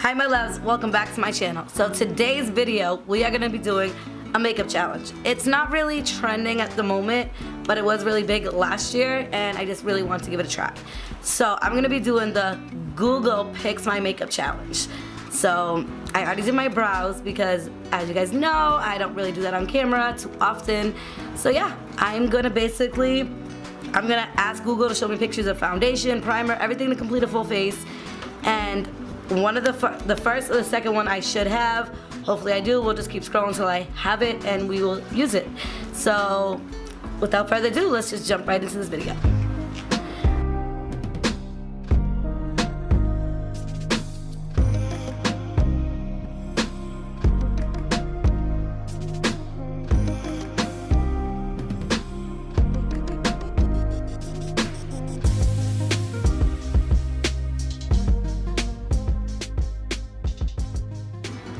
Hi my loves, welcome back to my channel. So today's video, we are going to be doing a makeup challenge. It's not really trending at the moment, but it was really big last year and I just really want to give it a try. So I'm going to be doing the Google Picks My Makeup Challenge. So I already did my brows because as you guys know, I don't really do that on camera too often. So yeah, I'm going to ask Google to show me pictures of foundation, primer, everything to complete a full face. And one of the first or the second one I should have. Hopefully I do. We'll just keep scrolling until I have it and we will use it. So without further ado, let's just jump right into this video.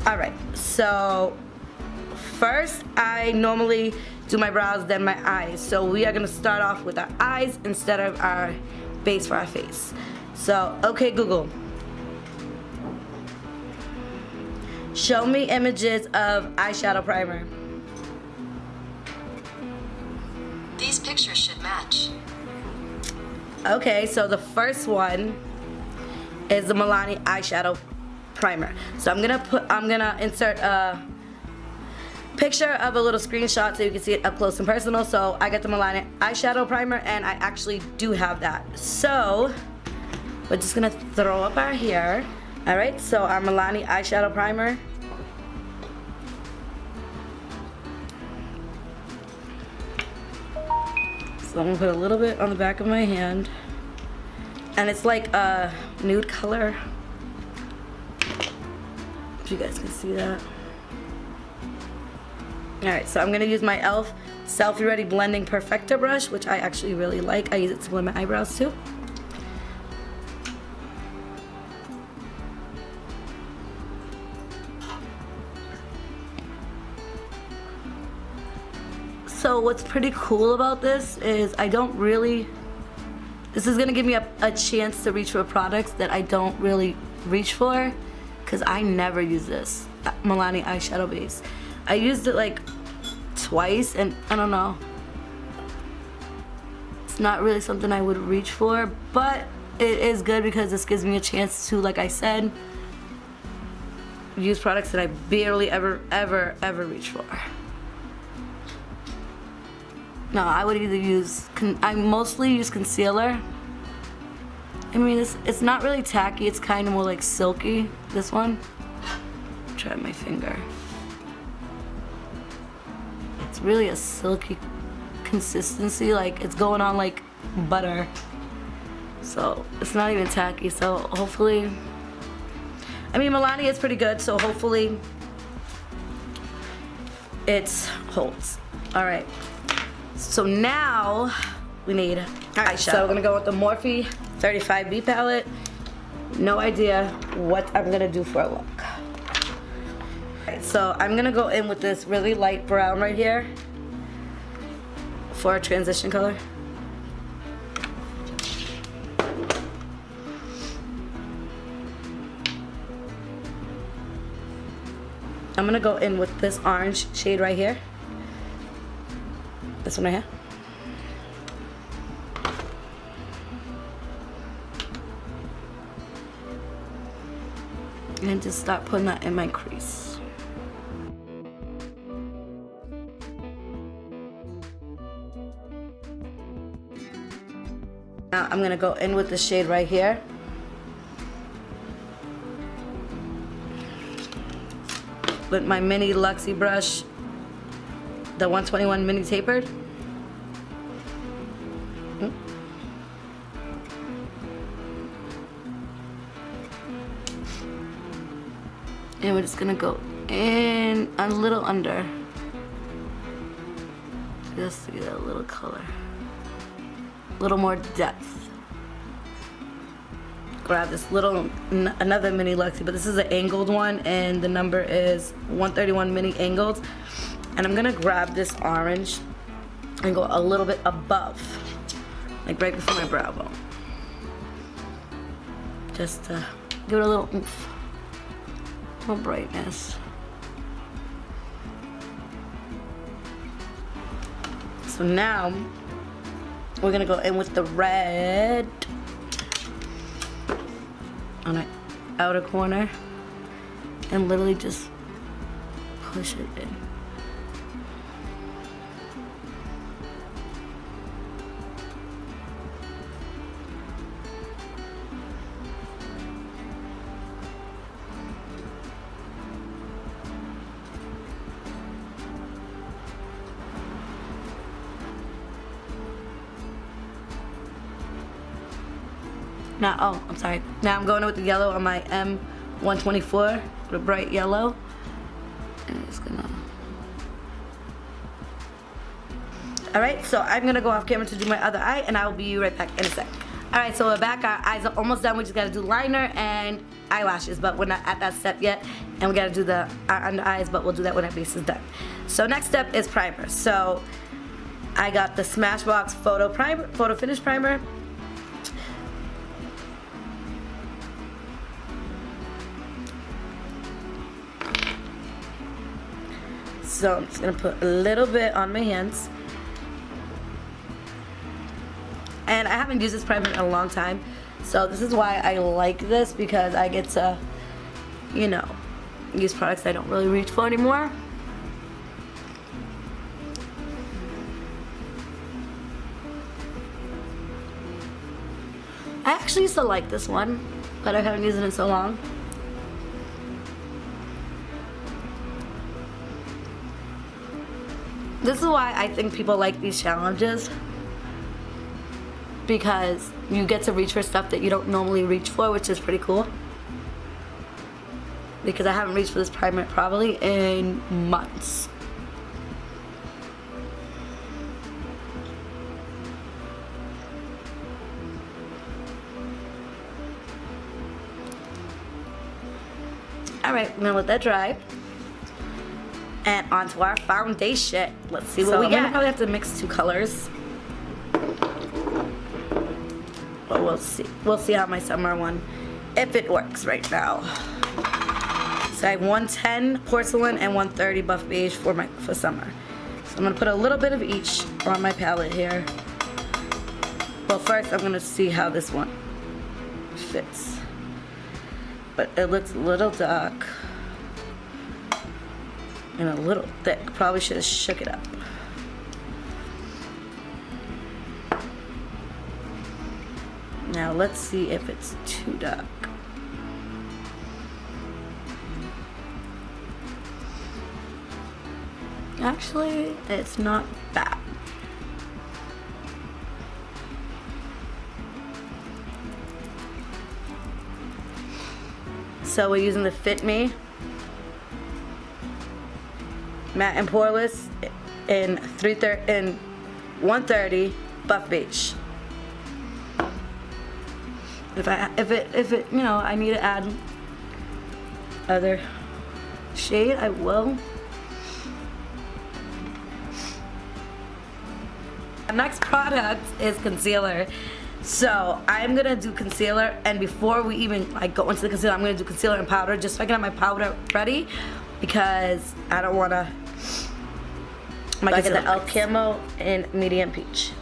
Alright, so first I normally do my brows, then my eyes. So we are going to start off with our eyes instead of our base for our face. So, okay Google, show me images of eyeshadow primer. These pictures should match. Okay, so the first one is the Milani eyeshadow primer. So I'm gonna insert a picture of a little screenshot so you can see it up close and personal. So I got the Milani eyeshadow primer and I actually do have that. So we're just gonna throw up our hair. Alright, so our Milani eyeshadow primer. So I'm gonna put a little bit on the back of my hand. And it's like a nude color. If you guys can see that. Alright, so I'm going to use my e.l.f. Selfie Ready Blending Perfector brush, which I actually really like. I use it to blend my eyebrows too. So what's pretty cool about this is this is going to give me a chance to reach for products that I don't really reach for. Because I never use this Milani eyeshadow base. I used it like twice and I don't know. It's not really something I would reach for, but it is good because this gives me a chance to, like I said, use products that I barely ever reach for. No, I would either use, I mostly use concealer. I mean, it's not really tacky, it's kind of more like silky, this one. Try my finger. It's really a silky consistency, like it's going on like butter. So it's not even tacky, so hopefully, I mean Milani is pretty good, so hopefully it holds. Alright, so now we need eyeshadow. So we're gonna go with the Morphe 35B palette. No idea what I'm gonna do for a look. Alright, so I'm gonna go in with this really light brown right here for a transition color. I'm gonna go in with this orange shade right here. This one right here. And just start putting that in my crease. Now I'm gonna go in with the shade right here. With my mini Luxie brush, the 121 mini tapered. And we're just gonna go in a little under. Just to get a little color. A little more depth. Grab this little, another mini Luxie, but this is an angled one and the number is 131 mini angled. And I'm gonna grab this orange and go a little bit above. Like right before my brow bone. Just to give it a little oomph. more brightness. So now we're gonna go in with the red on our outer corner and literally just push it in. Now, oh, I'm sorry. Now I'm going with the yellow on my M124, the bright yellow. And it's gonna... Alright, so I'm gonna go off camera to do my other eye, and I will be right back in a sec. Alright, so we're back. Our eyes are almost done. We just gotta do liner and eyelashes, but we're not at that step yet. And we gotta do the under eyes, but we'll do that when our base is done. So next step is primer. So I got the Smashbox Photo Finish Primer. So I'm just gonna put a little bit on my hands. And I haven't used this primer in a long time. So this is why I like this, because I get to, you know, use products I don't really reach for anymore. I actually used to like this one, but I haven't used it in so long. This is why I think people like these challenges, because you get to reach for stuff that you don't normally reach for, which is pretty cool. Because I haven't reached for this primer probably in months. Alright, I'm gonna let that dry. And onto our foundation. Let's see what we got. I'm gonna probably have to mix two colors. But we'll see. We'll see how my summer one, if it works right now. So I have 110 Porcelain and 130 Buff Beige for summer. So I'm gonna put a little bit of each on my palette here. Well, first I'm gonna see how this one fits. But it looks a little dark and a little thick. Probably should have shook it up. Now let's see if it's too dark. Actually, it's not bad. So we're using the Fit Me Matte and Poreless in 130 Buff Beige. If it, you know, I need to add other shade, I will. The next product is concealer. So I'm gonna do concealer, and before we even go into the concealer, I'm gonna do concealer and powder just so I can have my powder ready, because I don't wanna. I get the e.l.f. Camo in medium peach.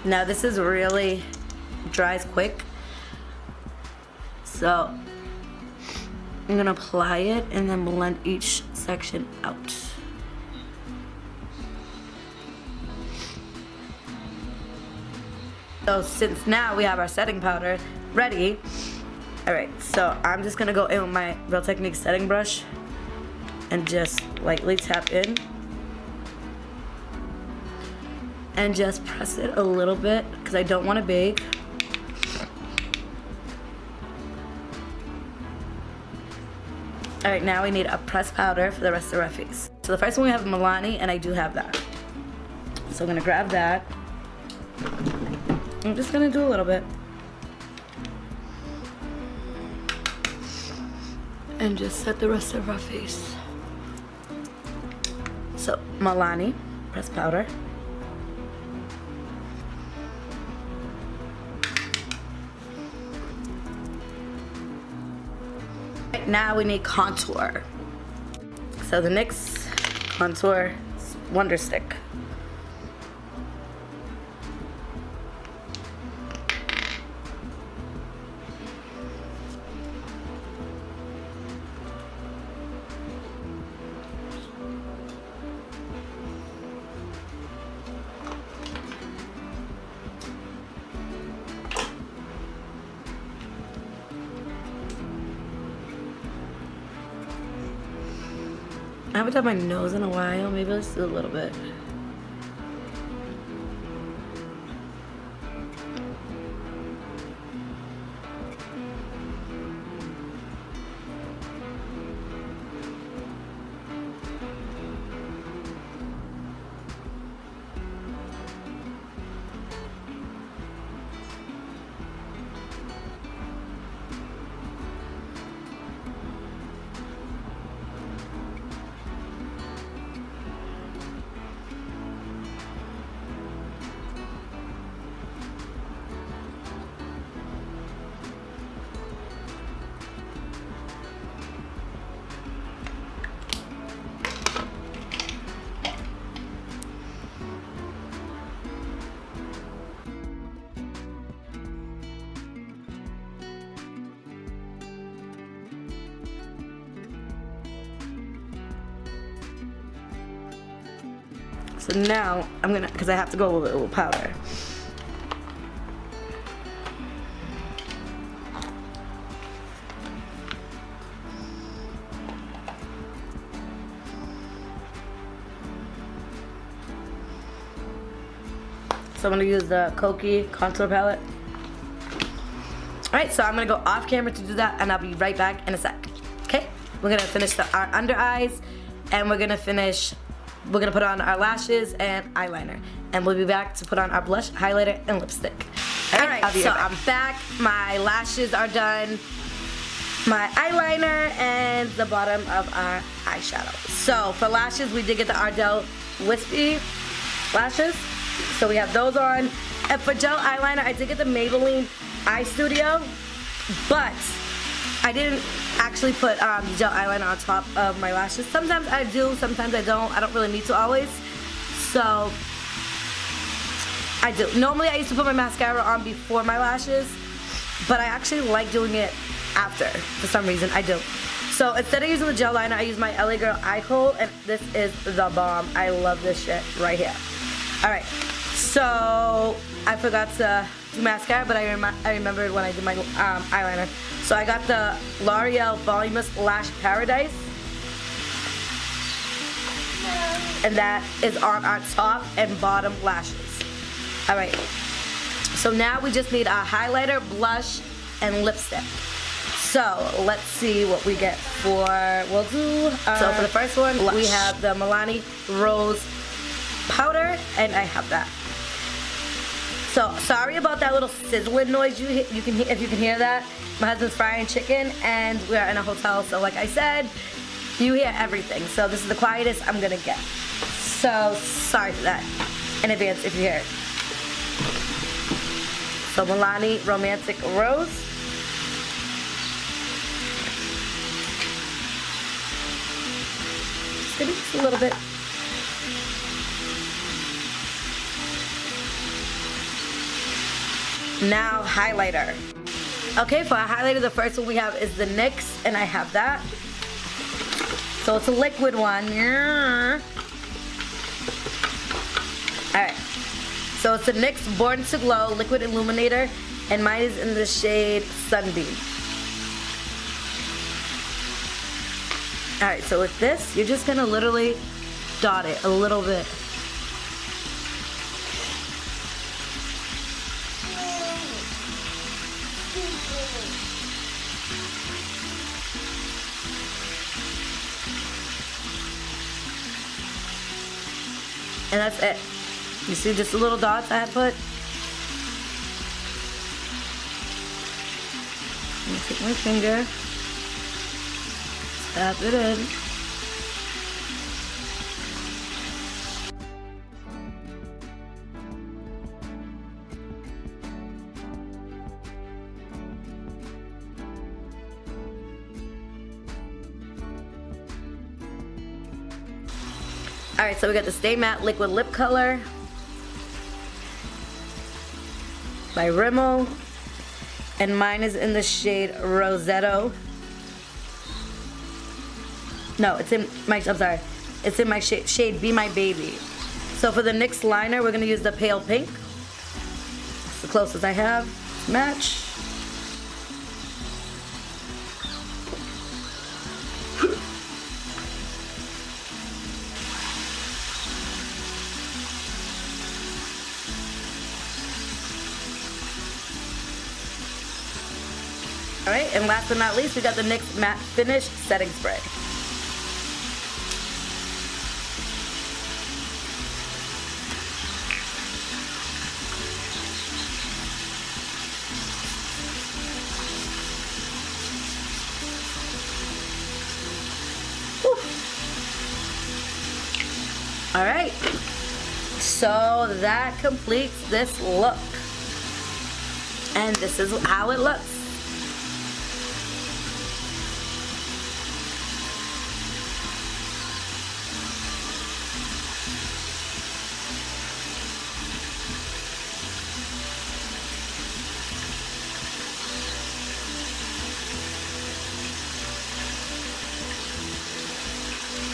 Now this is really dries quick, so I'm gonna apply it and then blend each section out. So since now we have our setting powder ready, alright, so I'm just gonna go in with my Real Techniques setting brush and just lightly tap in and just press it a little bit because I don't want to bake. Alright, now we need a pressed powder for the rest of our face. So the first one we have Milani, and I do have that. So I'm gonna grab that. I'm just gonna do a little bit. And just set the rest of our face. So, Milani, pressed powder. right, now we need contour. So the NYX contour Wonder Stick. I haven't done my nose in a while. Maybe let's do a little bit. So now I'm gonna, because I have to go with a little powder. So I'm gonna use the Kokie contour palette. Alright, so I'm gonna go off camera to do that and I'll be right back in a sec. Okay? We're gonna finish our under eyes and we're gonna put on our lashes and eyeliner. And we'll be back to put on our blush, highlighter, and lipstick. Alright, so I'm back. My lashes are done. My eyeliner and the bottom of our eyeshadow. So for lashes, we did get the Ardell Wispy lashes. So we have those on. And for gel eyeliner, I did get the Maybelline Eye Studio, but I didn't actually put gel eyeliner on top of my lashes. Sometimes I do, sometimes I don't. I don't really need to always. So I do. Normally I used to put my mascara on before my lashes, but I actually like doing it after. For some reason, I do. So instead of using the gel liner, I use my LA Girl Eye Kohl, and this is the bomb. I love this shit right here. Alright, so I forgot to do mascara, but I remembered when I did my eyeliner. So I got the Loreal Voluminous Lash Paradise. And that is on our top and bottom lashes. Alright, so now we just need our highlighter, blush, and lipstick. So let's see what we get for, we'll do, so for the first one, blush. We have the Milani Rose Powder, and I have that. So sorry about that little sizzling noise you can hear, if you can hear that. My husband's frying chicken, and we're in a hotel, so like I said, you hear everything. So this is the quietest I'm gonna get. So sorry for that in advance if you hear it. So Milani Romantic Rose. Just gonna just a little bit. Now highlighter. Okay, for our highlighter, the first one we have is the NYX, and I have that. So it's a liquid one. Alright. So it's the NYX Born to Glow Liquid Illuminator, and mine is in the shade Sunbeam. Alright, so with this, you're just gonna literally dot it a little bit. And that's it. You see just the little dots I had put? I'm gonna take my finger, tap it in. Alright, so we got the Stay Matte Liquid Lip Color by Rimmel. And mine is in the shade Rosetto. No, it's in my, I'm sorry. It's in my shade Be My Baby. So for the NYX liner, we're going to use the pale pink. It's the closest I have. Match. Alright, and last but not least, we got the NYX Matte Finish Setting Spray. Alright, so that completes this look. And this is how it looks.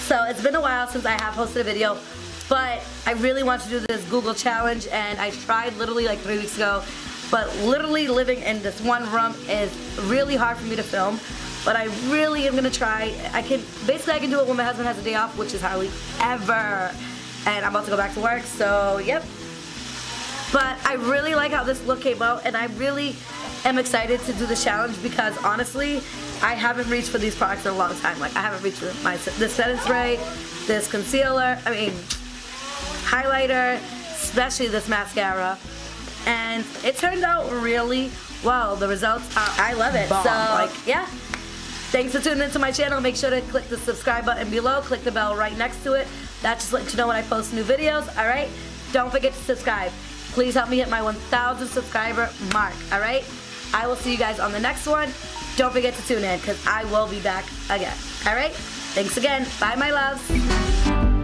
So it's been a while since I have posted a video, but I really want to do this Google challenge, and I tried literally like 3 weeks ago, but literally living in this one room is really hard for me to film. But I really am gonna try. I can do it when my husband has a day off, which is hardly ever, and I'm about to go back to work, so yep. But I really like how this look came out, and I really am excited to do the challenge because honestly, I haven't reached for these products in a long time. Like I haven't reached for this setting spray, this concealer, highlighter, especially this mascara. And it turned out really well. The results are, I love it. Bomb. So like, yeah. Thanks for tuning into my channel. Make sure to click the subscribe button below. Click the bell right next to it. That just lets you know when I post new videos, alright? Don't forget to subscribe. Please help me hit my 1,000 subscriber mark, alright? I will see you guys on the next one. Don't forget to tune in because I will be back again. Alright? Thanks again. Bye, my loves.